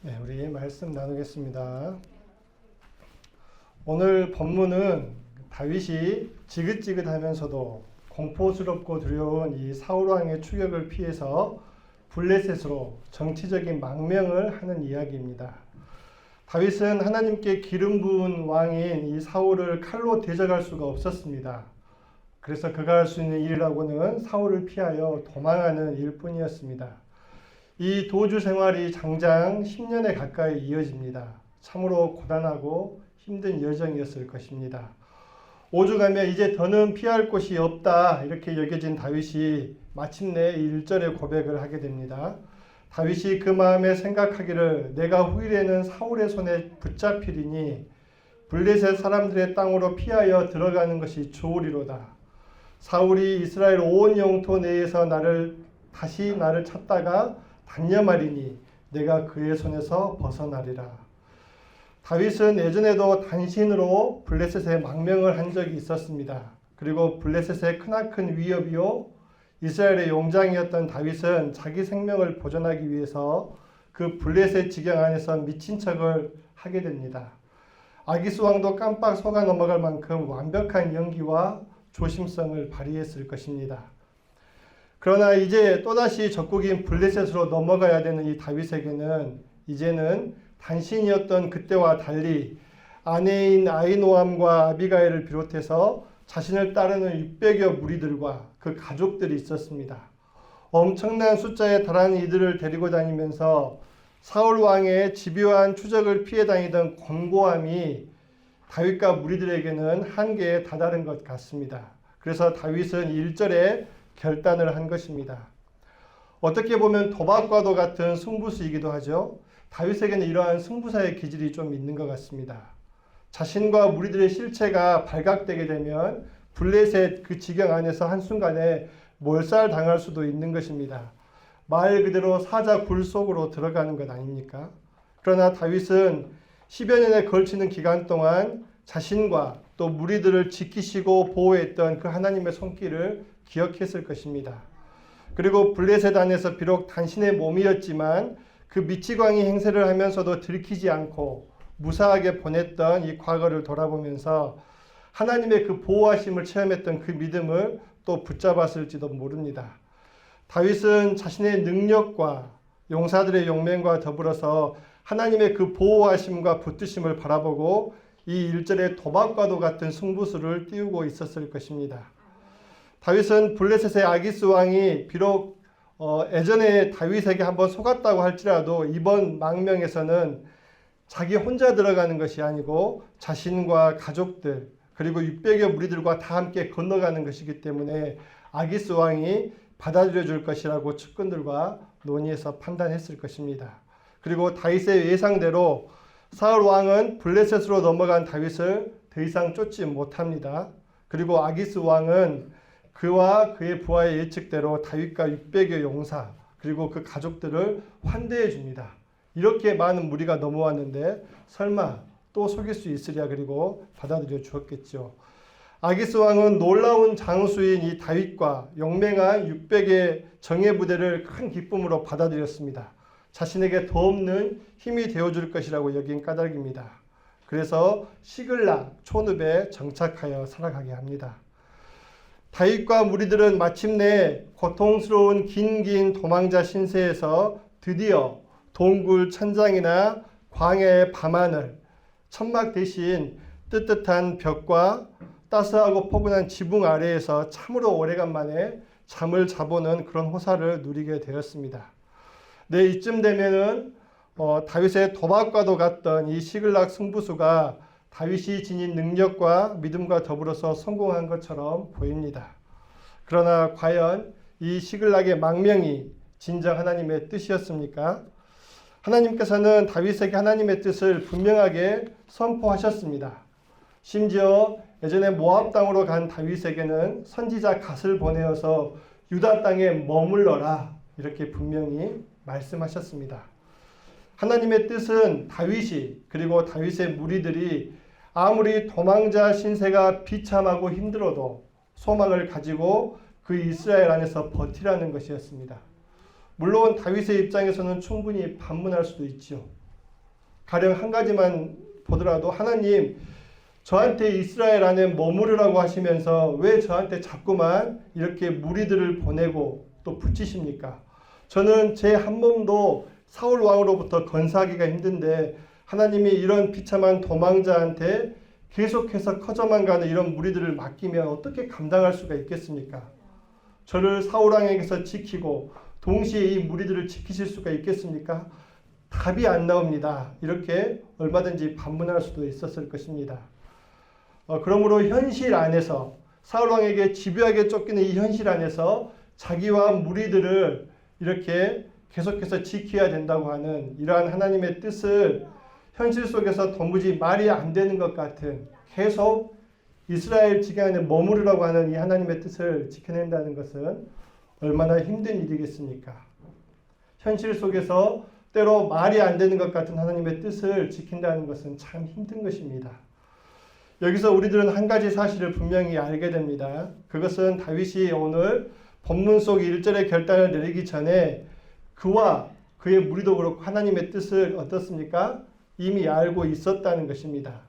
네, 우리 말씀 나누겠습니다. 오늘 본문은 다윗이 지긋지긋하면서도 공포스럽고 두려운 이 사울 왕의 추격을 피해서 블레셋으로 정치적인 망명을 하는 이야기입니다. 다윗은 하나님께 기름 부은 왕인 이 사울을 칼로 대적할 수가 없었습니다. 그래서 그가 할 수 있는 일이라고는 사울을 피하여 도망하는 일뿐이었습니다. 이 도주 생활이 장장 10년에 가까이 이어집니다. 참으로 고단하고 힘든 여정이었을 것입니다. 오죽하며 이제 더는 피할 곳이 없다 이렇게 여겨진 다윗이 마침내 1절의 고백을 하게 됩니다. 다윗이 그 마음에 생각하기를 내가 후일에는 사울의 손에 붙잡히리니 블레셋 사람들의 땅으로 피하여 들어가는 것이 좋으리로다. 사울이 이스라엘 온 영토 내에서 다시 나를 찾다가 단념하리니 내가 그의 손에서 벗어나리라. 다윗은 예전에도 단신으로 블레셋에 망명을 한 적이 있었습니다. 그리고 블레셋의 크나큰 위협이요 이스라엘의 용장이었던 다윗은 자기 생명을 보존하기 위해서 그 블레셋 지경 안에서 미친 척을 하게 됩니다. 아기스 왕도 깜빡 속아 넘어갈 만큼 완벽한 연기와 조심성을 발휘했을 것입니다. 그러나 이제 또다시 적국인 블레셋으로 넘어가야 되는 이 다윗에게는 이제는 단신이었던 그때와 달리 아내인 아히노암과 아비가일을 비롯해서 자신을 따르는 600여 무리들과 그 가족들이 있었습니다. 엄청난 숫자에 달하는 이들을 데리고 다니면서 사울 왕의 집요한 추적을 피해 다니던 권고함이 다윗과 무리들에게는 한계에 다다른 것 같습니다. 그래서 다윗은 1절에 결단을 한 것입니다. 어떻게 보면 도박과도 같은 승부수이기도 하죠. 다윗에게는 이러한 승부사의 기질이 좀 있는 것 같습니다. 자신과 무리들의 실체가 발각되게 되면 블레셋 그 지경 안에서 한순간에 몰살당할 수도 있는 것입니다. 말 그대로 사자 굴 속으로 들어가는 것 아닙니까? 그러나 다윗은 10여 년에 걸치는 기간 동안 자신과 또 무리들을 지키시고 보호했던 그 하나님의 손길을 기억했을 것입니다. 그리고 블레셋 안에서 비록 단신의 몸이었지만 그 미치광이 행세를 하면서도 들키지 않고 무사하게 보냈던 이 과거를 돌아보면서 하나님의 그 보호하심을 체험했던 그 믿음을 또 붙잡았을지도 모릅니다. 다윗은 자신의 능력과 용사들의 용맹과 더불어서 하나님의 그 보호하심과 붙드심을 바라보고 이 1절의 도박과도 같은 승부수를 띄우고 있었을 것입니다. 다윗은 블레셋의 아기스 왕이 비록 예전에 다윗에게 한번 속았다고 할지라도 이번 망명에서는 자기 혼자 들어가는 것이 아니고 자신과 가족들 그리고 600여 무리들과 다 함께 건너가는 것이기 때문에 아기스 왕이 받아들여 줄 것이라고 측근들과 논의해서 판단했을 것입니다. 그리고 다윗의 예상대로 사울 왕은 블레셋으로 넘어간 다윗을 더 이상 쫓지 못합니다. 그리고 아기스 왕은 그와 그의 부하의 예측대로 다윗과 600여 용사 그리고 그 가족들을 환대해 줍니다. 이렇게 많은 무리가 넘어왔는데 설마 또 속일 수 있으랴 그리고 받아들여 주었겠죠. 아기스 왕은 놀라운 장수인 이 다윗과 용맹한 600의 정예 부대를 큰 기쁨으로 받아들였습니다. 자신에게 더 없는 힘이 되어줄 것이라고 여긴 까닭입니다. 그래서 시글락 촌읍에 정착하여 살아가게 합니다. 다윗과 무리들은 마침내 고통스러운 긴 도망자 신세에서 드디어 동굴 천장이나 광야의 밤하늘, 천막 대신 뜨뜻한 벽과 따스하고 포근한 지붕 아래에서 참으로 오래간만에 잠을 자보는 그런 호사를 누리게 되었습니다. 네, 이쯤 되면은 다윗의 도박과도 같던 이 시글락 승부수가 다윗이 지닌 능력과 믿음과 더불어서 성공한 것처럼 보입니다. 그러나 과연 이 시글락의 망명이 진정 하나님의 뜻이었습니까? 하나님께서는 다윗에게 하나님의 뜻을 분명하게 선포하셨습니다. 심지어 예전에 모압 땅으로 간 다윗에게는 선지자 갓을 보내어서 유다 땅에 머물러라 이렇게 분명히 말씀하셨습니다. 하나님의 뜻은 다윗이 그리고 다윗의 무리들이 아무리 도망자 신세가 비참하고 힘들어도 소망을 가지고 그 이스라엘 안에서 버티라는 것이었습니다. 물론 다윗의 입장에서는 충분히 반문할 수도 있죠. 가령 한 가지만 보더라도 하나님 저한테 이스라엘 안에 머무르라고 하시면서 왜 저한테 자꾸만 이렇게 무리들을 보내고 또 붙이십니까? 저는 제 한 몸도 사울 왕으로부터 건사하기가 힘든데 하나님이 이런 비참한 도망자한테 계속해서 커져만 가는 이런 무리들을 맡기면 어떻게 감당할 수가 있겠습니까? 저를 사울 왕에게서 지키고 동시에 이 무리들을 지키실 수가 있겠습니까? 답이 안 나옵니다. 이렇게 얼마든지 반문할 수도 있었을 것입니다. 그러므로 현실 안에서 사울 왕에게 집요하게 쫓기는 이 현실 안에서 자기와 무리들을 이렇게 계속해서 지켜야 된다고 하는 이러한 하나님의 뜻을 현실 속에서 도무지 말이 안 되는 것 같은 계속 이스라엘 지경에 머무르라고 하는 이 하나님의 뜻을 지켜낸다는 것은 얼마나 힘든 일이겠습니까? 현실 속에서 때로 말이 안 되는 것 같은 하나님의 뜻을 지킨다는 것은 참 힘든 것입니다. 여기서 우리들은 한 가지 사실을 분명히 알게 됩니다. 그것은 다윗이 오늘 본문 속 1절의 결단을 내리기 전에 그와 그의 무리도 그렇고 하나님의 뜻을 어떻습니까? 이미 알고 있었다는 것입니다.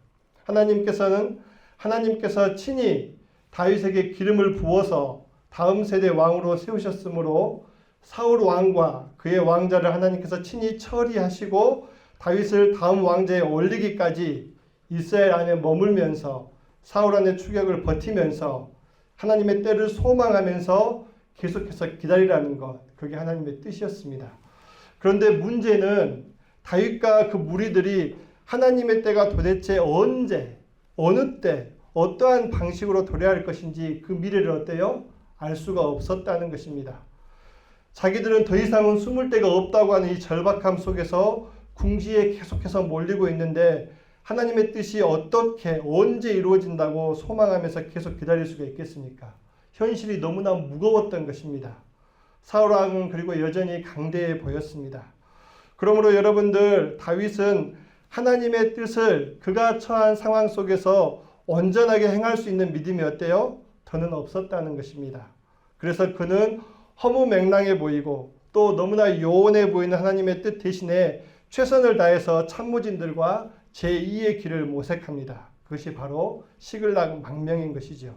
하나님께서 친히 다윗에게 기름을 부어서 다음 세대 왕으로 세우셨으므로 사울 왕과 그의 왕자를 하나님께서 친히 처리하시고 다윗을 다음 왕자에 올리기까지 이스라엘 안에 머물면서 사울 안의 추격을 버티면서 하나님의 때를 소망하면서 계속해서 기다리라는 것, 그게 하나님의 뜻이었습니다. 그런데 문제는 다윗과 그 무리들이 하나님의 때가 도대체 언제, 어느 때, 어떠한 방식으로 도래할 것인지 그 미래를 어때요? 알 수가 없었다는 것입니다. 자기들은 더 이상은 숨을 데가 없다고 하는 이 절박함 속에서 궁지에 계속해서 몰리고 있는데 하나님의 뜻이 어떻게 언제 이루어진다고 소망하면서 계속 기다릴 수가 있겠습니까? 현실이 너무나 무거웠던 것입니다. 사울 왕은 그리고 여전히 강대해 보였습니다. 그러므로 여러분들 다윗은 하나님의 뜻을 그가 처한 상황 속에서 온전하게 행할 수 있는 믿음이 어때요? 더는 없었다는 것입니다. 그래서 그는 허무맹랑해 보이고 또 너무나 요원해 보이는 하나님의 뜻 대신에 최선을 다해서 참모진들과 제2의 길을 모색합니다. 그것이 바로 시글락 망명인 것이죠.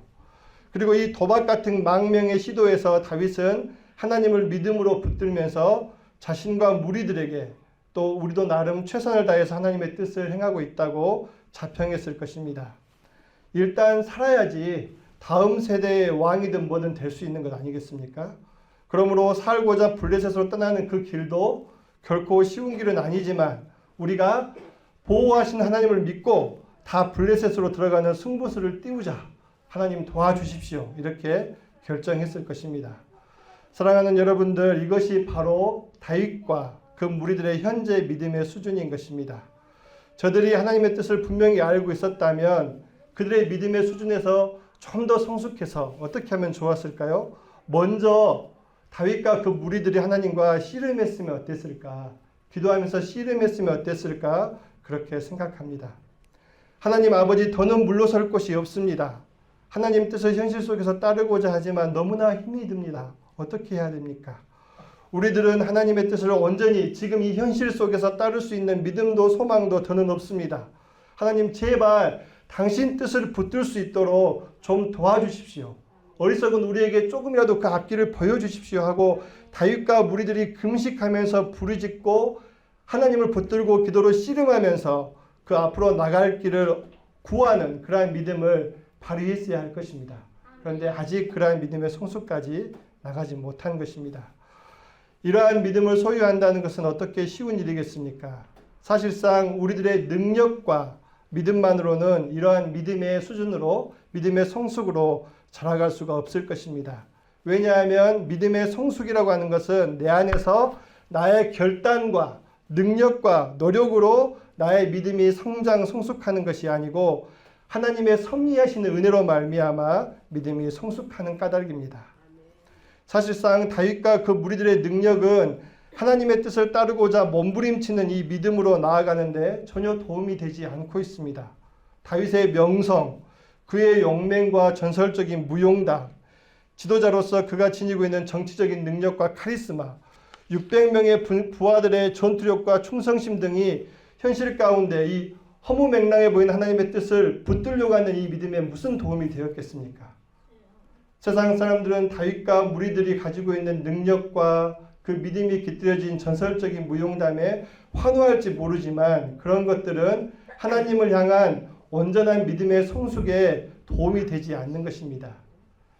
그리고 이 도박 같은 망명의 시도에서 다윗은 하나님을 믿음으로 붙들면서 자신과 무리들에게 또 우리도 나름 최선을 다해서 하나님의 뜻을 행하고 있다고 자평했을 것입니다. 일단 살아야지 다음 세대의 왕이든 뭐든 될 수 있는 것 아니겠습니까? 그러므로 살고자 블레셋으로 떠나는 그 길도 결코 쉬운 길은 아니지만 우리가 보호하신 하나님을 믿고 다 블레셋으로 들어가는 승부수를 띄우자. 하나님 도와주십시오. 이렇게 결정했을 것입니다. 사랑하는 여러분들, 이것이 바로 다윗과 그 무리들의 현재 믿음의 수준인 것입니다. 저들이 하나님의 뜻을 분명히 알고 있었다면 그들의 믿음의 수준에서 좀 더 성숙해서 어떻게 하면 좋았을까요? 먼저 다윗과 그 무리들이 하나님과 씨름했으면 어땠을까? 기도하면서 씨름했으면 어땠을까? 그렇게 생각합니다. 하나님 아버지, 더는 물러설 곳이 없습니다. 하나님 뜻을 현실 속에서 따르고자 하지만 너무나 힘이 듭니다. 어떻게 해야 됩니까? 우리들은 하나님의 뜻을 온전히 지금 이 현실 속에서 따를 수 있는 믿음도 소망도 더는 없습니다. 하나님 제발 당신 뜻을 붙들 수 있도록 좀 도와주십시오. 어리석은 우리에게 조금이라도 그 앞길을 보여주십시오 하고 다윗과 무리들이 금식하면서 부르짖고 하나님을 붙들고 기도로 씨름하면서 그 앞으로 나갈 길을 구하는 그러한 믿음을 발휘했어야 할 것입니다. 그런데 아직 그러한 믿음의 성숙까지 나가지 못한 것입니다. 이러한 믿음을 소유한다는 것은 어떻게 쉬운 일이겠습니까? 사실상 우리들의 능력과 믿음만으로는 이러한 믿음의 수준으로 믿음의 성숙으로 자라갈 수가 없을 것입니다. 왜냐하면 믿음의 성숙이라고 하는 것은 내 안에서 나의 결단과 능력과 노력으로 나의 믿음이 성장 성숙하는 것이 아니고 하나님의 섭리하시는 은혜로 말미암아 믿음이 성숙하는 까닭입니다. 사실상 다윗과 그 무리들의 능력은 하나님의 뜻을 따르고자 몸부림치는 이 믿음으로 나아가는데 전혀 도움이 되지 않고 있습니다. 다윗의 명성, 그의 용맹과 전설적인 무용담, 지도자로서 그가 지니고 있는 정치적인 능력과 카리스마, 600명의 부하들의 전투력과 충성심 등이 현실 가운데 이 허무맹랑해 보이는 하나님의 뜻을 붙들려고 하는 이 믿음에 무슨 도움이 되었겠습니까? 세상 사람들은 다윗과 무리들이 가지고 있는 능력과 그 믿음이 깃들여진 전설적인 무용담에 환호할지 모르지만 그런 것들은 하나님을 향한 온전한 믿음의 성숙에 도움이 되지 않는 것입니다.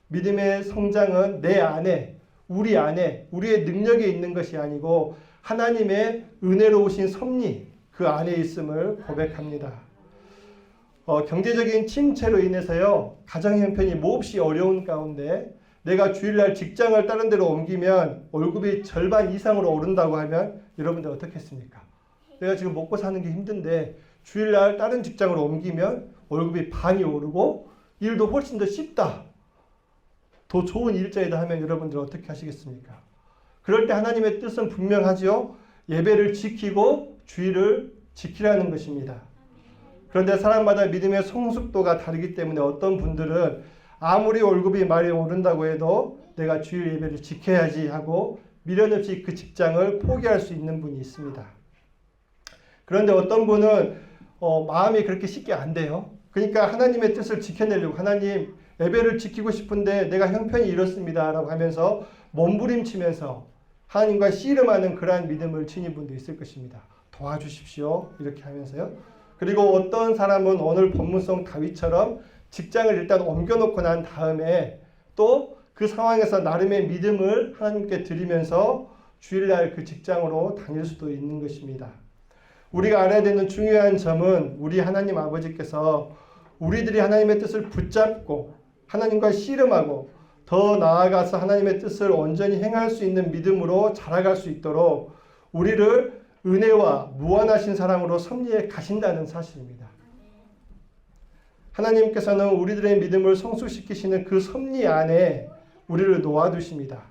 믿음의 성장은 내 안에, 우리의 능력에 있는 것이 아니고 하나님의 은혜로우신 섭리 그 안에 있음을 고백합니다. 경제적인 침체로 인해서요, 가정 형편이 몹시 어려운 가운데 내가 주일날 직장을 다른 데로 옮기면 월급이 절반 이상으로 오른다고 하면 여러분들 어떻겠습니까? 내가 지금 먹고 사는 게 힘든데 주일날 다른 직장으로 옮기면 월급이 반이 오르고 일도 훨씬 더 쉽다. 더 좋은 일자리다 하면 여러분들 어떻게 하시겠습니까? 그럴 때 하나님의 뜻은 분명하죠. 예배를 지키고 주일을 지키라는 것입니다. 그런데 사람마다 믿음의 성숙도가 다르기 때문에 어떤 분들은 아무리 월급이 많이 오른다고 해도 내가 주일 예배를 지켜야지 하고 미련 없이 그 직장을 포기할 수 있는 분이 있습니다. 그런데 어떤 분은 마음이 그렇게 쉽게 안 돼요. 그러니까 하나님의 뜻을 지켜내려고 하나님 예배를 지키고 싶은데 내가 형편이 이렇습니다 라고 하면서 몸부림치면서 하나님과 씨름하는 그러한 믿음을 지닌 분도 있을 것입니다. 도와주십시오 이렇게 하면서요. 그리고 어떤 사람은 오늘 본문성 다윗처럼 직장을 일단 옮겨놓고 난 다음에 또 그 상황에서 나름의 믿음을 하나님께 드리면서 주일날 그 직장으로 다닐 수도 있는 것입니다. 우리가 알아야 되는 중요한 점은 우리 하나님 아버지께서 우리들이 하나님의 뜻을 붙잡고 하나님과 씨름하고 더 나아가서 하나님의 뜻을 온전히 행할 수 있는 믿음으로 자라갈 수 있도록 우리를 은혜와 무한하신 사랑으로 섭리해 가신다는 사실입니다. 하나님께서는 우리들의 믿음을 성숙시키시는 그 섭리 안에 우리를 놓아두십니다.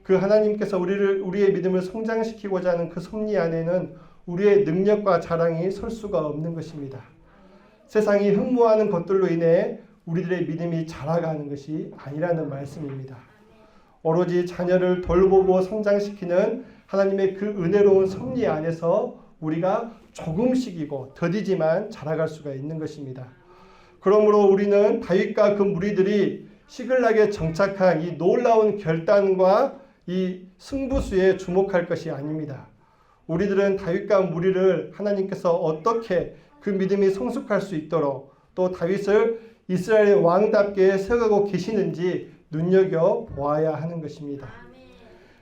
그 하나님께서 우리의 믿음을 성장시키고자 하는 그 섭리 안에는 우리의 능력과 자랑이 설 수가 없는 것입니다. 세상이 흠모하는 것들로 인해 우리들의 믿음이 자라가는 것이 아니라는 말씀입니다. 오로지 자녀를 돌보고 성장시키는 하나님의 그 은혜로운 섭리 안에서 우리가 조금씩이고 더디지만 자라갈 수가 있는 것입니다. 그러므로 우리는 다윗과 그 무리들이 시글락에 정착한 이 놀라운 결단과 이 승부수에 주목할 것이 아닙니다. 우리들은 다윗과 무리를 하나님께서 어떻게 그 믿음이 성숙할 수 있도록 또 다윗을 이스라엘의 왕답게 세워가고 계시는지 눈여겨보아야 하는 것입니다.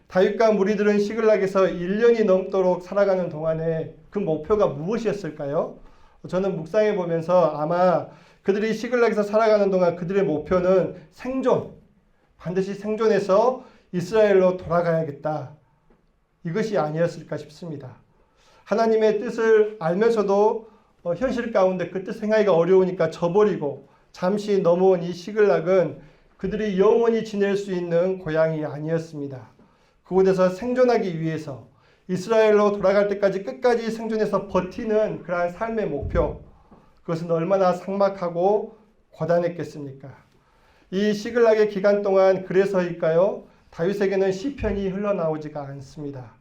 다윗과 무리들은 시글락에서 1년이 넘도록 살아가는 동안에 그 목표가 무엇이었을까요? 저는 묵상해 보면서 아마 그들이 시글락에서 살아가는 동안 그들의 목표는 생존, 반드시 생존해서 이스라엘로 돌아가야겠다. 이것이 아니었을까 싶습니다. 하나님의 뜻을 알면서도 현실 가운데 그 뜻 행하기가 어려우니까 저버리고 잠시 넘어온 이 시글락은 그들이 영원히 지낼 수 있는 고향이 아니었습니다. 그곳에서 생존하기 위해서 이스라엘로 돌아갈 때까지 끝까지 생존해서 버티는 그러한 삶의 목표, 그것은 얼마나 삭막하고 고단했겠습니까? 이 시글락의 기간 동안 그래서일까요? 다윗에게는 시편이 흘러나오지가 않습니다.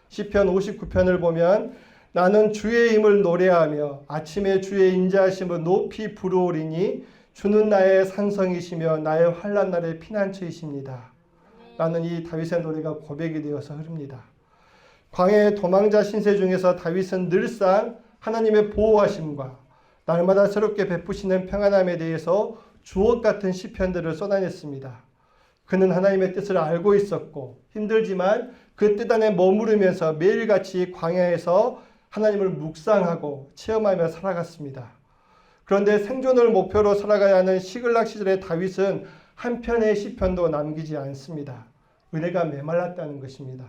시편 59편을 보면 나는 주의 힘을 노래하며 아침에 주의 인자하심을 높이 부르오리니 주는 나의 산성이시며 나의 환난 날의 피난처이십니다. 라는 이 다윗의 노래가 고백이 되어서 흐릅니다. 광야의 도망자 신세 중에서 다윗은 늘상 하나님의 보호하심과 날마다 새롭게 베푸시는 평안함에 대해서 주옥 같은 시편들을 쏟아냈습니다. 그는 하나님의 뜻을 알고 있었고 힘들지만 그 뜻 안에 머무르면서 매일같이 광야에서 하나님을 묵상하고 체험하며 살아갔습니다. 그런데 생존을 목표로 살아가야 하는 시글락 시절의 다윗은 한 편의 시편도 남기지 않습니다. 은혜가 메말랐다는 것입니다.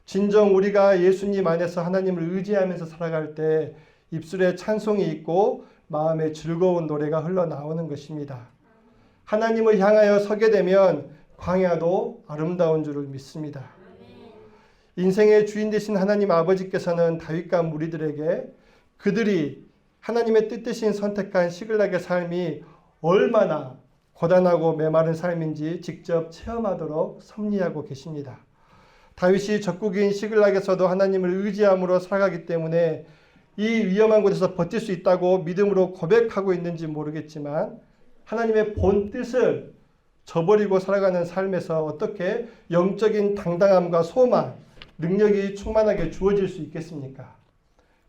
진정 우리가 예수님 안에서 하나님을 의지하면서 살아갈 때 입술에 찬송이 있고 마음에 즐거운 노래가 흘러나오는 것입니다. 하나님을 향하여 서게 되면 광야도 아름다운 줄을 믿습니다. 인생의 주인 되신 하나님 아버지께서는 다윗과 무리들에게 그들이 하나님의 뜻대신 선택한 시글락의 삶이 얼마나 고단하고 메마른 삶인지 직접 체험하도록 섭리하고 계십니다. 다윗이 적국인 시글락에서도 하나님을 의지함으로 살아가기 때문에 이 위험한 곳에서 버틸 수 있다고 믿음으로 고백하고 있는지 모르겠지만 하나님의 본 뜻을 저버리고 살아가는 삶에서 어떻게 영적인 당당함과 소망, 능력이 충만하게 주어질 수 있겠습니까?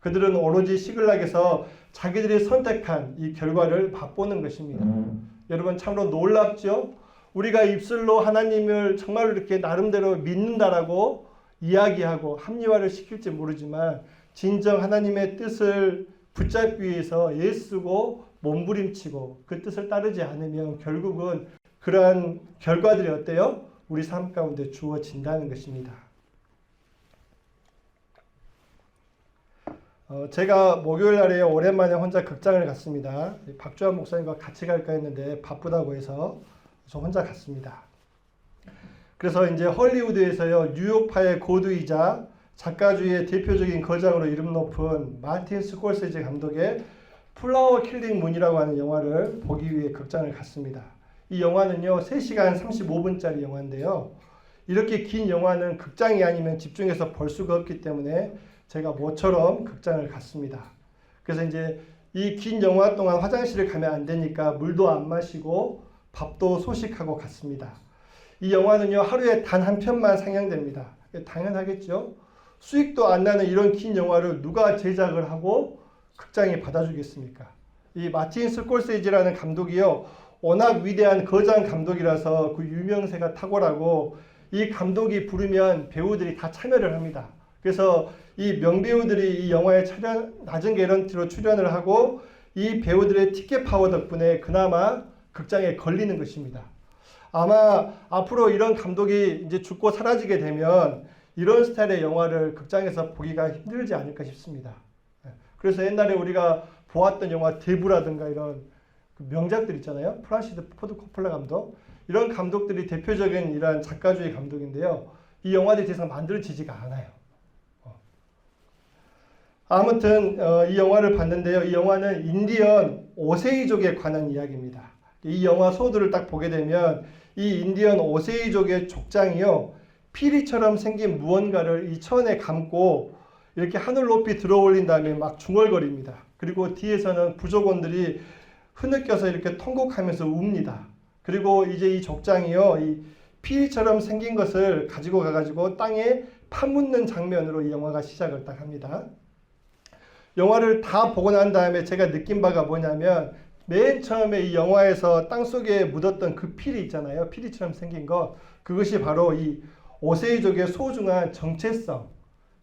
그들은 오로지 시글락에서 자기들이 선택한 이 결과를 맛보는 것입니다. 여러분 참으로 놀랍죠? 우리가 입술로 하나님을 정말로 이렇게 나름대로 믿는다라고 이야기하고 합리화를 시킬지 모르지만 진정 하나님의 뜻을 붙잡기 위해서 애쓰고 몸부림치고 그 뜻을 따르지 않으면 결국은 그러한 결과들이 어때요? 우리 삶 가운데 주어진다는 것입니다. 제가 목요일 날에 오랜만에 혼자 극장을 갔습니다. 박주환 목사님과 같이 갈까 했는데 바쁘다고 해서 저 혼자 갔습니다. 그래서 이제 헐리우드에서요, 뉴욕파의 고두이자 작가주의의 대표적인 거장으로 이름 높은 마틴 스콜세지 감독의 플라워 킬링 문이라고 하는 영화를 보기 위해 극장을 갔습니다. 이 영화는요 3시간 35분짜리 영화인데요. 이렇게 긴 영화는 극장이 아니면 집중해서 볼 수가 없기 때문에 제가 모처럼 극장을 갔습니다. 그래서 이제 이 긴 영화 동안 화장실을 가면 안 되니까 물도 안 마시고 밥도 소식하고 갔습니다. 이 영화는요 하루에 단 한 편만 상영됩니다. 당연하겠죠. 수익도 안 나는 이런 긴 영화를 누가 제작을 하고 극장에 받아주겠습니까? 이 마틴 스콜세지라는 감독이요 워낙 위대한 거장 감독이라서 그 유명세가 탁월하고 이 감독이 부르면 배우들이 다 참여를 합니다. 그래서 이 명배우들이 이 영화에 낮은 개런티로 출연을 하고 이 배우들의 티켓 파워 덕분에 그나마 극장에 걸리는 것입니다. 아마 앞으로 이런 감독이 이제 죽고 사라지게 되면 이런 스타일의 영화를 극장에서 보기가 힘들지 않을까 싶습니다. 그래서 옛날에 우리가 보았던 영화 대부라든가 이런 명작들 있잖아요. 프란시스 포드 코폴라 감독. 이런 감독들이 대표적인 이러한 작가주의 감독인데요. 이 영화들이 더 이상 만들어지지가 않아요. 아무튼 이 영화를 봤는데요. 이 영화는 인디언 오세이족에 관한 이야기입니다. 이 영화 소두를 딱 보게 되면 이 인디언 오세이족의 족장이요. 피리처럼 생긴 무언가를 이 천에 감고 이렇게 하늘 높이 들어 올린 다음에 막 중얼거립니다. 그리고 뒤에서는 부족원들이 흐느껴서 이렇게 통곡하면서 웁니다. 그리고 이제 이 족장이요. 이 피리처럼 생긴 것을 가지고 가가지고 땅에 파묻는 장면으로 이 영화가 시작을 딱 합니다. 영화를 다 보고 난 다음에 제가 느낀 바가 뭐냐면 맨 처음에 이 영화에서 땅속에 묻었던 그 피리 있잖아요. 피리처럼 생긴 것. 그것이 바로 이 오세이족의 소중한 정체성,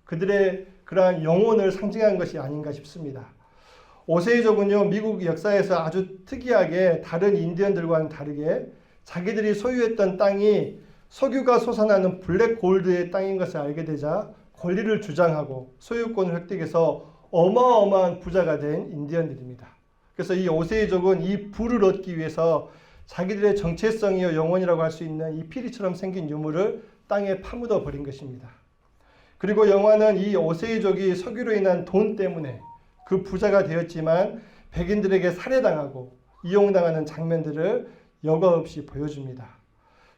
그들의 그러한 영혼을 상징한 것이 아닌가 싶습니다. 오세이족은요, 미국 역사에서 아주 특이하게 다른 인디언들과는 다르게 자기들이 소유했던 땅이 석유가 솟아나는 블랙 골드의 땅인 것을 알게 되자 권리를 주장하고 소유권을 획득해서 어마어마한 부자가 된 인디언들입니다. 그래서 이 오세이족은 이 부를 얻기 위해서 자기들의 정체성이요 영혼이라고 할 수 있는 이 피리처럼 생긴 유물을 땅에 파묻어 버린 것입니다. 그리고 영화는 이 오세이족이 석유로 인한 돈 때문에 그 부자가 되었지만 백인들에게 살해당하고 이용당하는 장면들을 여과 없이 보여줍니다.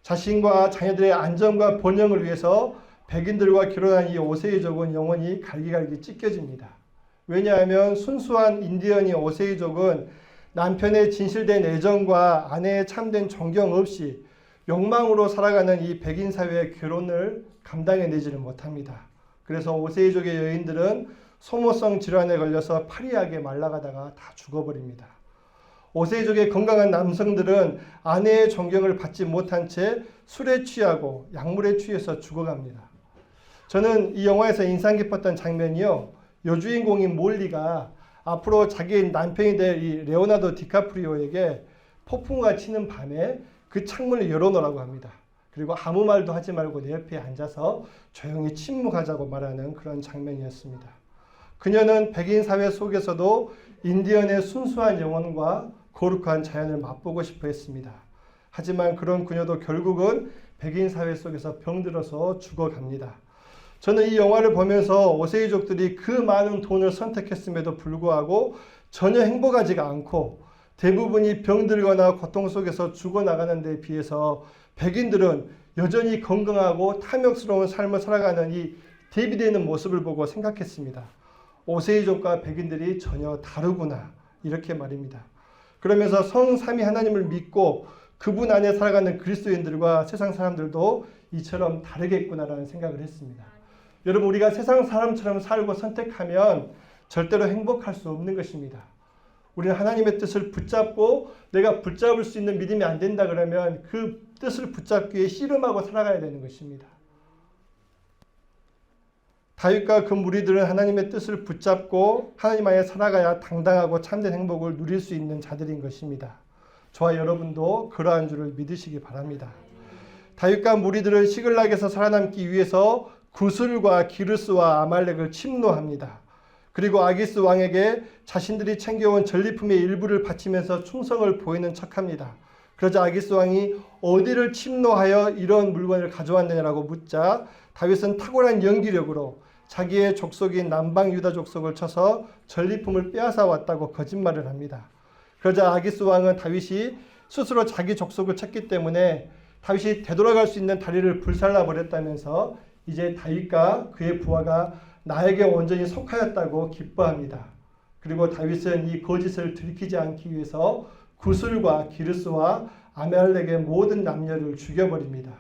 자신과 자녀들의 안전과 번영을 위해서 백인들과 결혼한 이 오세이족은 영원히 갈기갈기 찢겨집니다. 왜냐하면 순수한 인디언이 오세이족은 남편의 진실된 애정과 아내의 참된 존경 없이 욕망으로 살아가는 이 백인 사회의 결혼을 감당해내지를 못합니다. 그래서 오세이족의 여인들은 소모성 질환에 걸려서 파리하게 말라가다가 다 죽어버립니다. 오세이족의 건강한 남성들은 아내의 존경을 받지 못한 채 술에 취하고 약물에 취해서 죽어갑니다. 저는 이 영화에서 인상 깊었던 장면이요. 여주인공인 몰리가 앞으로 자기 남편이 될 이 레오나르도 디카프리오에게 폭풍우가 치는 밤에 그 창문을 열어놓으라고 합니다. 그리고 아무 말도 하지 말고 내 옆에 앉아서 조용히 침묵하자고 말하는 그런 장면이었습니다. 그녀는 백인 사회 속에서도 인디언의 순수한 영혼과 거룩한 자연을 맛보고 싶어 했습니다. 하지만 그런 그녀도 결국은 백인 사회 속에서 병들어서 죽어갑니다. 저는 이 영화를 보면서 오세이족들이 그 많은 돈을 선택했음에도 불구하고 전혀 행복하지가 않고 대부분이 병들거나 고통 속에서 죽어나가는 데 비해서 백인들은 여전히 건강하고 탐욕스러운 삶을 살아가는 이 대비되는 모습을 보고 생각했습니다. 오세이족과 백인들이 전혀 다르구나 이렇게 말입니다. 그러면서 성삼위 하나님을 믿고 그분 안에 살아가는 그리스도인들과 세상 사람들도 이처럼 다르겠구나라는 생각을 했습니다. 여러분, 우리가 세상 사람처럼 살고 선택하면 절대로 행복할 수 없는 것입니다. 우리는 하나님의 뜻을 붙잡고 내가 붙잡을 수 있는 믿음이 안 된다 그러면 그 뜻을 붙잡기 위해 씨름하고 살아가야 되는 것입니다. 다윗과 그 무리들은 하나님의 뜻을 붙잡고 하나님 안에 살아가야 당당하고 참된 행복을 누릴 수 있는 자들인 것입니다. 저와 여러분도 그러한 줄을 믿으시기 바랍니다. 다윗과 무리들은 시글락에서 살아남기 위해서 구슬과 기르스와 아말렉을 침노합니다. 그리고 아기스 왕에게 자신들이 챙겨온 전리품의 일부를 바치면서 충성을 보이는 척합니다. 그러자 아기스 왕이 어디를 침노하여 이런 물건을 가져왔느냐라고 묻자 다윗은 탁월한 연기력으로 자기의 족속인 남방 유다 족속을 쳐서 전리품을 빼앗아 왔다고 거짓말을 합니다. 그러자 아기스 왕은 다윗이 스스로 자기 족속을 쳤기 때문에 다윗이 되돌아갈 수 있는 다리를 불살라 버렸다면서 이제 다윗과 그의 부하가 나에게 온전히 속하였다고 기뻐합니다. 그리고 다윗은 이 거짓을 들키지 않기 위해서 구슬과 기르스와 아말렉의 모든 남녀를 죽여버립니다.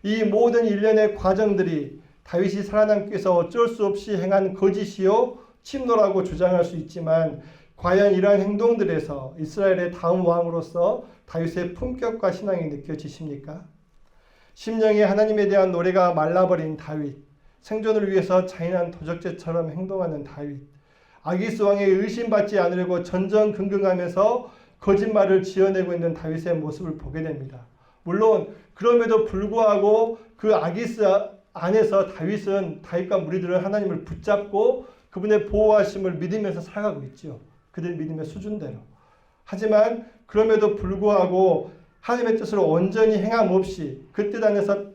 이 모든 일련의 과정들이 다윗이 살아남기 위해서 어쩔 수 없이 행한 거짓이요 침노라고 주장할 수 있지만 과연 이러한 행동들에서 이스라엘의 다음 왕으로서 다윗의 품격과 신앙이 느껴지십니까? 심령이 하나님에 대한 노래가 말라버린 다윗, 생존을 위해서 잔인한 도적질처럼 행동하는 다윗, 아기스 왕에 의심받지 않으려고 전전긍긍하면서 거짓말을 지어내고 있는 다윗의 모습을 보게 됩니다. 물론 그럼에도 불구하고 그 아기스 안에서 다윗은 다윗과 무리들은 하나님을 붙잡고 그분의 보호하심을 믿으면서 살아가고 있죠. 그들 믿음의 수준대로. 하지만 그럼에도 불구하고 하나님의 뜻을 온전히 행함 없이 그 뜻 안에서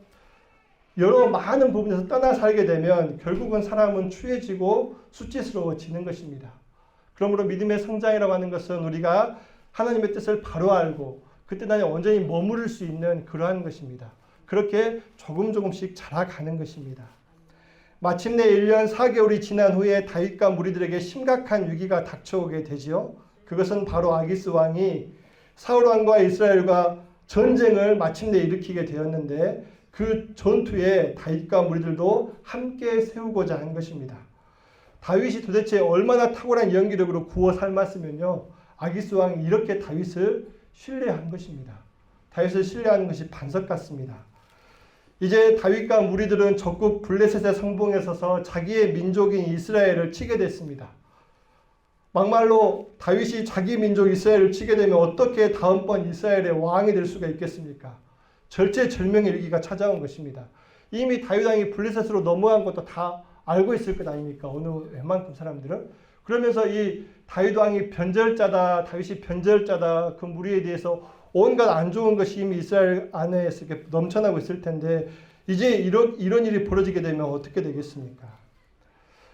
여러 많은 부분에서 떠나 살게 되면 결국은 사람은 추해지고 수치스러워지는 것입니다. 그러므로 믿음의 성장이라고 하는 것은 우리가 하나님의 뜻을 바로 알고 그 뜻 안에 온전히 머무를 수 있는 그러한 것입니다. 그렇게 조금씩 자라가는 것입니다. 마침내 1년 4개월이 지난 후에 다윗과 무리들에게 심각한 위기가 닥쳐오게 되지요. 그것은 바로 아기스 왕이 사울 왕과 이스라엘과 전쟁을 마침내 일으키게 되었는데 그 전투에 다윗과 무리들도 함께 세우고자 한 것입니다. 다윗이 도대체 얼마나 탁월한 연기력으로 구워 삶았으면요. 아기스 왕이 이렇게 다윗을 신뢰한 것입니다. 다윗을 신뢰하는 것이 반석 같습니다. 이제 다윗과 무리들은 적국 블레셋의 성봉에 서서 자기의 민족인 이스라엘을 치게 됐습니다. 막말로 다윗이 자기 민족 이스라엘을 치게 되면 어떻게 다음번 이스라엘의 왕이 될 수가 있겠습니까? 절체절명의 위기가 찾아온 것입니다. 이미 다윗 왕이 블레셋으로 넘어간 것도 다 알고 있을 것 아닙니까? 어느 웬만큼 사람들은. 그러면서 이 다윗 왕이 변절자다, 다윗이 변절자다, 그 무리에 대해서 온갖 안 좋은 것이 이미 이스라엘 안에 이렇게 넘쳐나고 있을 텐데 이제 이런 일이 벌어지게 되면 어떻게 되겠습니까?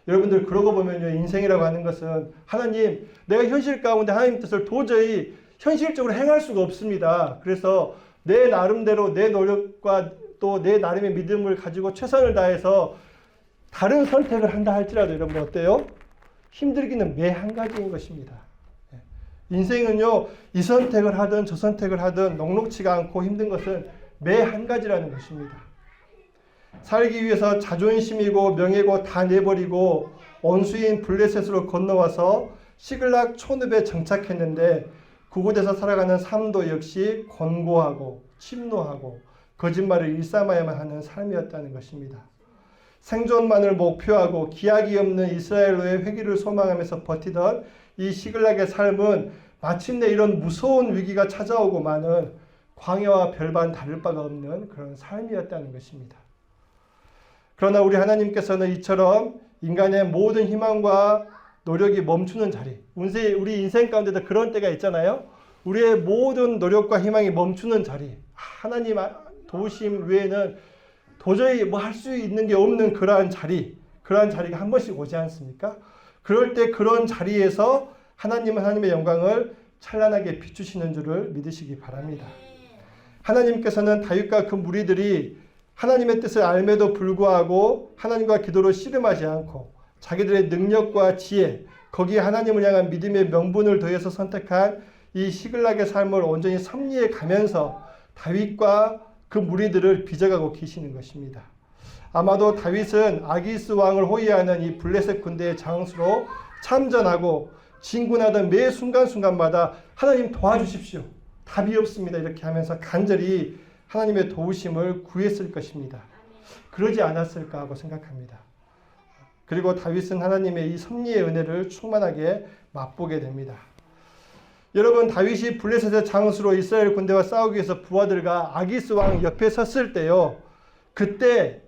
여러분들 그러고 보면요, 인생이라고 하는 것은 하나님, 내가 현실 가운데 하나님 뜻을 도저히 현실적으로 행할 수가 없습니다. 그래서 내 나름대로 내 노력과 또 내 나름의 믿음을 가지고 최선을 다해서 다른 선택을 한다 할지라도 여러분 어때요? 힘들기는 매 한 가지인 것입니다. 인생은요, 이 선택을 하든 저 선택을 하든 녹록치가 않고 힘든 것은 매 한 가지라는 것입니다. 살기 위해서 자존심이고 명예고 다 내버리고 원수인 블레셋으로 건너와서 시글락 촌읍에 정착했는데 그곳에서 살아가는 삶도 역시 권고하고 침노하고 거짓말을 일삼아야만 하는 삶이었다는 것입니다. 생존만을 목표하고 기약이 없는 이스라엘로의 회귀를 소망하면서 버티던 이 시글락의 삶은 마침내 이런 무서운 위기가 찾아오고만은 광야와 별반 다를 바가 없는 그런 삶이었다는 것입니다. 그러나 우리 하나님께서는 이처럼 인간의 모든 희망과 노력이 멈추는 자리, 우리 인생 가운데도 그런 때가 있잖아요. 우리의 모든 노력과 희망이 멈추는 자리, 하나님 도우심 외에는 도저히 뭐 할 수 있는 게 없는 그러한 자리가 한 번씩 오지 않습니까? 그럴 때 그런 자리에서 하나님은 하나님의 영광을 찬란하게 비추시는 줄을 믿으시기 바랍니다. 하나님께서는 다윗과 그 무리들이 하나님의 뜻을 알매도 불구하고 하나님과 기도로 씨름하지 않고 자기들의 능력과 지혜, 거기에 하나님을 향한 믿음의 명분을 더해서 선택한 이 시글락의 삶을 온전히 섭리해 가면서 다윗과 그 무리들을 빚어가고 계시는 것입니다. 아마도 다윗은 아기스 왕을 호위하는 이 블레셋 군대의 장수로 참전하고 진군하던 매 순간순간마다 하나님 도와주십시오. 답이 없습니다. 이렇게 하면서 간절히 하나님의 도우심을 구했을 것입니다. 그러지 않았을까 하고 생각합니다. 그리고 다윗은 하나님의 이 섭리의 은혜를 충만하게 맛보게 됩니다. 여러분, 다윗이 블레셋의 장수로 이스라엘 군대와 싸우기 위해서 부하들과 아기스 왕 옆에 섰을 때요, 그때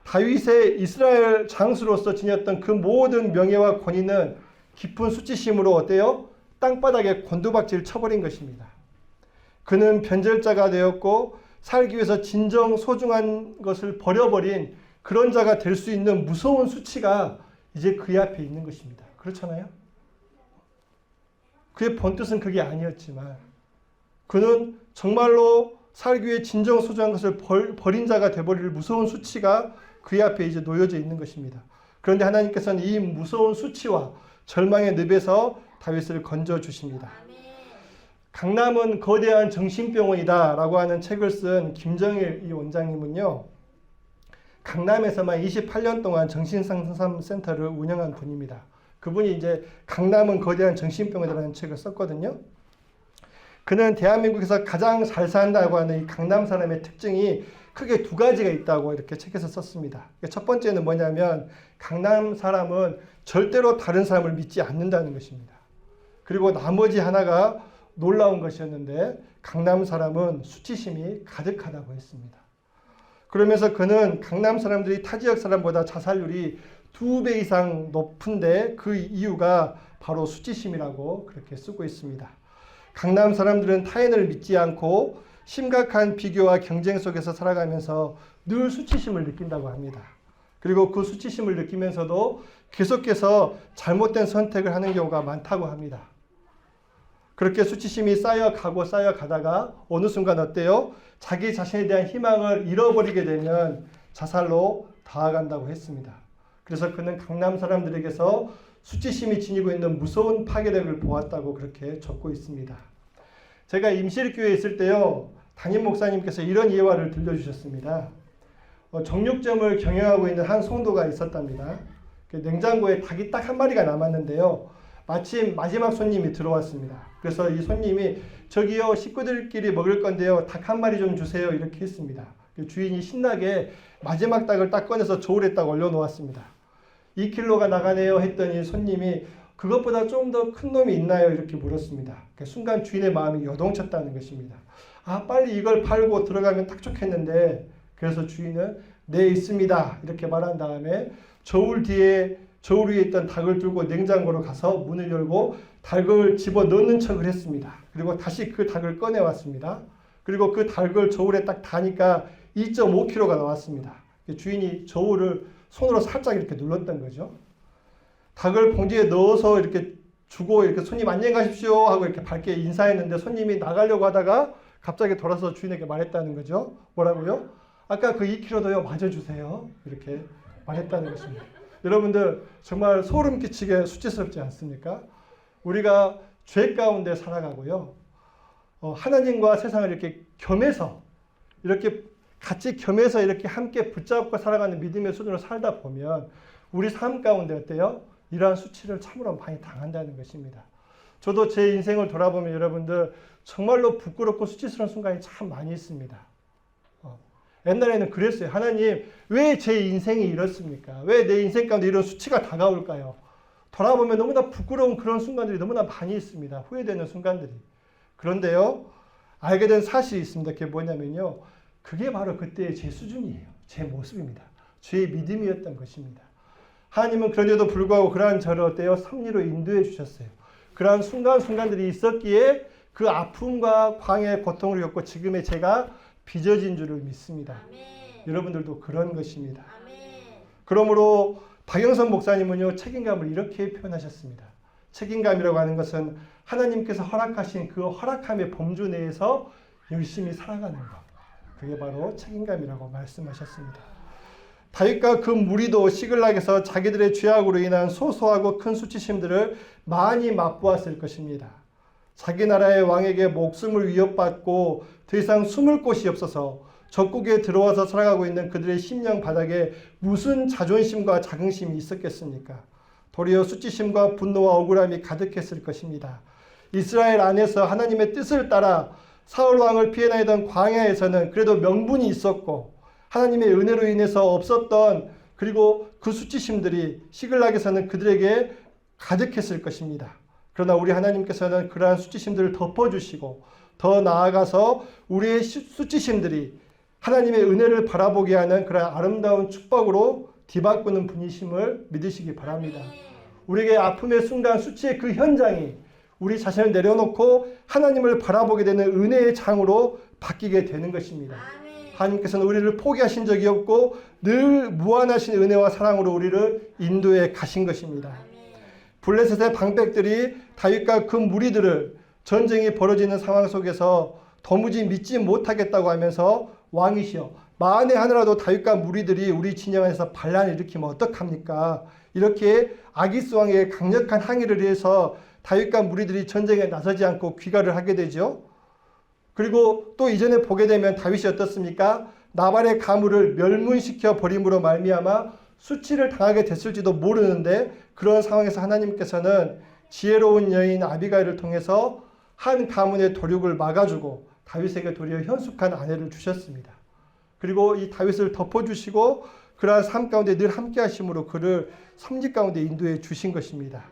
다윗의 이스라엘 장수로서 지녔던 그 모든 명예와 권위는 깊은 수치심으로 어때요? 땅바닥에 곤두박질 쳐버린 것입니다. 그는 변절자가 되었고 살기 위해서 진정 소중한 것을 버려버린 그런 자가 될 수 있는 무서운 수치가 이제 그의 앞에 있는 것입니다. 그렇잖아요? 그의 본뜻은 그게 아니었지만 그는 정말로 살기 위해 진정 소중한 것을 버린 자가 되어버릴 무서운 수치가 그의 앞에 이제 놓여져 있는 것입니다. 그런데 하나님께서는 이 무서운 수치와 절망의 늪에서 다윗을 건져주십니다. 강남은 거대한 정신병원이다 라고 하는 책을 쓴 김정일 이 원장님은요, 강남에서만 28년 동안 정신상담센터를 운영한 분입니다. 그분이 이제 강남은 거대한 정신병원이라는 책을 썼거든요. 그는 대한민국에서 가장 잘 산다고 하는 이 강남 사람의 특징이 크게 두 가지가 있다고 이렇게 책에서 썼습니다. 첫 번째는 뭐냐면 강남 사람은 절대로 다른 사람을 믿지 않는다는 것입니다. 그리고 나머지 하나가 놀라운 것이었는데 강남 사람은 수치심이 가득하다고 했습니다. 그러면서 그는 강남 사람들이 타 지역 사람보다 자살률이 2배 이상 높은데 그 이유가 바로 수치심이라고 그렇게 쓰고 있습니다. 강남 사람들은 타인을 믿지 않고 심각한 비교와 경쟁 속에서 살아가면서 늘 수치심을 느낀다고 합니다. 그리고 그 수치심을 느끼면서도 계속해서 잘못된 선택을 하는 경우가 많다고 합니다. 그렇게 수치심이 쌓여가다가 어느 순간 어때요? 자기 자신에 대한 희망을 잃어버리게 되면 자살로 다가간다고 했습니다. 그래서 그는 강남 사람들에게서 수치심이 지니고 있는 무서운 파괴력을 보았다고 그렇게 적고 있습니다. 제가 임실교회에 있을 때요, 담임 목사님께서 이런 예화를 들려주셨습니다. 정육점을 경영하고 있는 한 성도가 있었답니다. 냉장고에 닭이 딱 한 마리가 남았는데요, 마침 마지막 손님이 들어왔습니다. 그래서 이 손님이 저기요, 식구들끼리 먹을 건데요, 닭 한 마리 좀 주세요 이렇게 했습니다. 주인이 신나게 마지막 닭을 딱 꺼내서 저울에 딱 올려놓았습니다. 2kg가 나가네요 했더니 손님이 그것보다 좀 더 큰 놈이 있나요 이렇게 물었습니다. 순간 주인의 마음이 요동쳤다는 것입니다. 아, 빨리 이걸 팔고 들어가면 딱 좋겠는데, 그래서 주인은 네, 있습니다 이렇게 말한 다음에 저울 위에 있던 닭을 들고 냉장고로 가서 문을 열고 닭을 집어넣는 척을 했습니다. 그리고 다시 그 닭을 꺼내왔습니다. 그리고 그 닭을 저울에 딱 다니까 2.5kg가 나왔습니다. 주인이 저울을 손으로 살짝 이렇게 눌렀던 거죠. 닭을 봉지에 넣어서 이렇게 주고 이렇게 손님 안녕히 가십시오 하고 이렇게 밝게 인사했는데 손님이 나가려고 하다가 갑자기 돌아서 주인에게 말했다는 거죠. 뭐라고요? 아까 그 2kg도요, 맞아주세요. 이렇게 말했다는 것입니다. 여러분들 정말 소름 끼치게 수치스럽지 않습니까? 우리가 죄 가운데 살아가고요, 하나님과 세상을 이렇게 겸해서 이렇게 같이 겸해서 이렇게 함께 붙잡고 살아가는 믿음의 수준으로 살다 보면 우리 삶 가운데 어때요? 이러한 수치를 참으로 많이 당한다는 것입니다. 저도 제 인생을 돌아보면 여러분들 정말로 부끄럽고 수치스러운 순간이 참 많이 있습니다. 옛날에는 그랬어요. 하나님, 왜 제 인생이 이렇습니까? 왜 내 인생 가운데 이런 수치가 다가올까요? 돌아보면 너무나 부끄러운 그런 순간들이 너무나 많이 있습니다. 후회되는 순간들이. 그런데요, 알게 된 사실이 있습니다. 그게 뭐냐면요, 그게 바로 그때의 제 수준이에요. 제 모습입니다. 제 믿음이었던 것입니다. 하나님은 그런데도 불구하고 그러한 저를 어때요? 섭리로 인도해 주셨어요. 그러한 순간순간들이 있었기에 그 아픔과 광야의 고통을 겪고 지금의 제가 빚어진 줄을 믿습니다. 아멘. 여러분들도 그런 것입니다. 아멘. 그러므로 박영선 목사님은요, 책임감을 이렇게 표현하셨습니다. 책임감이라고 하는 것은 하나님께서 허락하신 그 허락함의 범주 내에서 열심히 살아가는 것. 그게 바로 책임감이라고 말씀하셨습니다. 다윗과 그 무리도 시글락에서 자기들의 죄악으로 인한 소소하고 큰 수치심들을 많이 맛보았을 것입니다. 자기 나라의 왕에게 목숨을 위협받고 더 이상 숨을 곳이 없어서 적국에 들어와서 살아가고 있는 그들의 심령 바닥에 무슨 자존심과 자긍심이 있었겠습니까? 도리어 수치심과 분노와 억울함이 가득했을 것입니다. 이스라엘 안에서 하나님의 뜻을 따라 사울 왕을 피해 다니던 광야에서는 그래도 명분이 있었고 하나님의 은혜로 인해서 없었던 그리고 그 수치심들이 시글락에서는 그들에게 가득했을 것입니다. 그러나 우리 하나님께서는 그러한 수치심들을 덮어주시고 더 나아가서 우리의 수치심들이 하나님의 은혜를 바라보게 하는 그런 아름다운 축복으로 뒤바꾸는 분이심을 믿으시기 바랍니다. 우리에게 아픔의 순간 수치의 그 현장이 우리 자신을 내려놓고 하나님을 바라보게 되는 은혜의 장으로 바뀌게 되는 것입니다. 하나님께서는 우리를 포기하신 적이 없고 늘 무한하신 은혜와 사랑으로 우리를 인도해 가신 것입니다. 블레셋의 방백들이 다윗과 그 무리들을 전쟁이 벌어지는 상황 속에서 도무지 믿지 못하겠다고 하면서 왕이시여 만에 하나라도 다윗과 무리들이 우리 진영 안에서 반란을 일으키면 어떡합니까? 이렇게 아기스 왕의 강력한 항의를 해서 다윗과 무리들이 전쟁에 나서지 않고 귀가를 하게 되죠. 그리고 또 이전에 보게 되면 다윗이 어떻습니까? 나발의 가물을 멸문시켜 버림으로 말미암아 수치를 당하게 됐을지도 모르는데 그런 상황에서 하나님께서는 지혜로운 여인 아비가일을 통해서 한 가문의 도륙을 막아주고 다윗에게 도리어 현숙한 아내를 주셨습니다. 그리고 이 다윗을 덮어주시고 그러한 삶 가운데 늘 함께 하심으로 그를 섭리 가운데 인도해 주신 것입니다.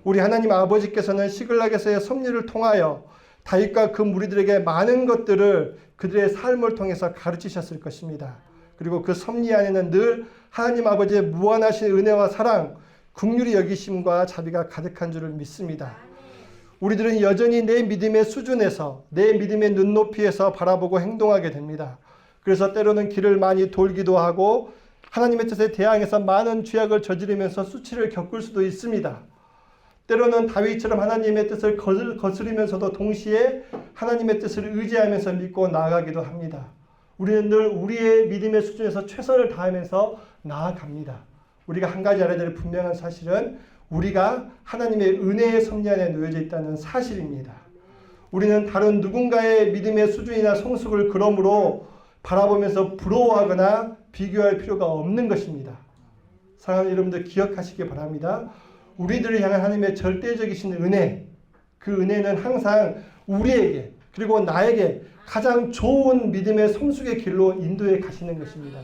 우리 하나님 아버지께서는 시글락에서의 섭리를 통하여 다윗과 그 무리들에게 많은 것들을 그들의 삶을 통해서 가르치셨을 것입니다. 그리고 그 섭리 안에는 늘 하나님 아버지의 무한하신 은혜와 사랑, 긍휼히 여기심과 자비가 가득한 줄을 믿습니다. 우리들은 여전히 내 믿음의 수준에서 내 믿음의 눈높이에서 바라보고 행동하게 됩니다. 그래서 때로는 길을 많이 돌기도 하고 하나님의 뜻에 대항해서 많은 죄악을 저지르면서 수치를 겪을 수도 있습니다. 때로는 다윗처럼 하나님의 뜻을 거스르면서도 동시에 하나님의 뜻을 의지하면서 믿고 나아가기도 합니다. 우리는 늘 우리의 믿음의 수준에서 최선을 다하면서 나아갑니다. 우리가 한 가지 알아야 될 분명한 사실은 우리가 하나님의 은혜의 섭리 안에 놓여져 있다는 사실입니다. 우리는 다른 누군가의 믿음의 수준이나 성숙을 그러므로 바라보면서 부러워하거나 비교할 필요가 없는 것입니다. 사랑하는 여러분들 기억하시기 바랍니다. 우리들을 향한 하나님의 절대적이신 은혜, 그 은혜는 항상 우리에게 그리고 나에게 가장 좋은 믿음의 성숙의 길로 인도해 가시는 것입니다.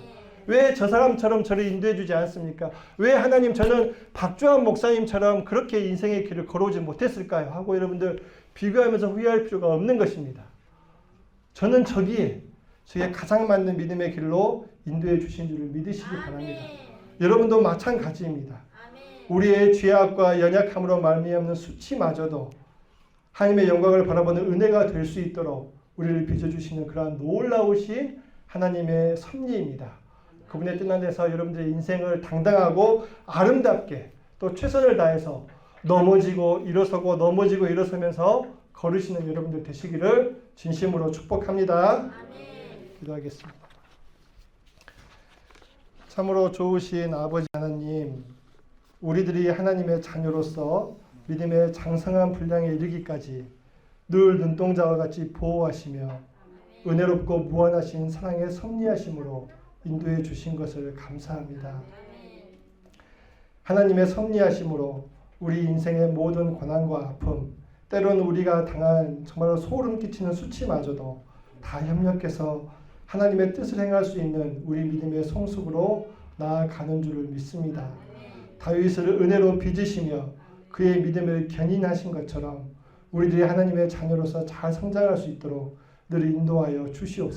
왜 저 사람처럼 저를 인도해 주지 않습니까? 왜 하나님 저는 박주환 목사님처럼 그렇게 인생의 길을 걸어오지 못했을까요? 하고 여러분들 비교하면서 후회할 필요가 없는 것입니다. 저는 저기에 가장 맞는 믿음의 길로 인도해 주신 줄을 믿으시기 바랍니다. 여러분도 마찬가지입니다. 우리의 죄악과 연약함으로 말미암는 수치마저도 하나님의 영광을 바라보는 은혜가 될 수 있도록 우리를 빚어주시는 그러한 놀라우신 하나님의 섭리입니다. 그분의 뜻 안에서 여러분들의 인생을 당당하고 아름답게 또 최선을 다해서 넘어지고 일어서고 넘어지고 일어서면서 걸으시는 여러분들 되시기를 진심으로 축복합니다. 기도하겠습니다. 참으로 좋으신 아버지 하나님, 우리들이 하나님의 자녀로서 믿음의 장성한 분량에 이르기까지 늘 눈동자와 같이 보호하시며 은혜롭고 무한하신 사랑의 섭리하심으로 인도해 주신 것을 감사합니다. 하나님의 섭리하심으로 우리 인생의 모든 고난과 아픔, 때로는 우리가 당한 정말로 소름 끼치는 수치마저도 다 협력해서 하나님의 뜻을 행할 수 있는 우리 믿음의 성숙으로 나아가는 줄을 믿습니다. 다윗을 은혜로 빚으시며 그의 믿음을 견인하신 것처럼 우리들이 하나님의 자녀로서 잘 성장할 수 있도록 늘 인도하여 주시옵소서.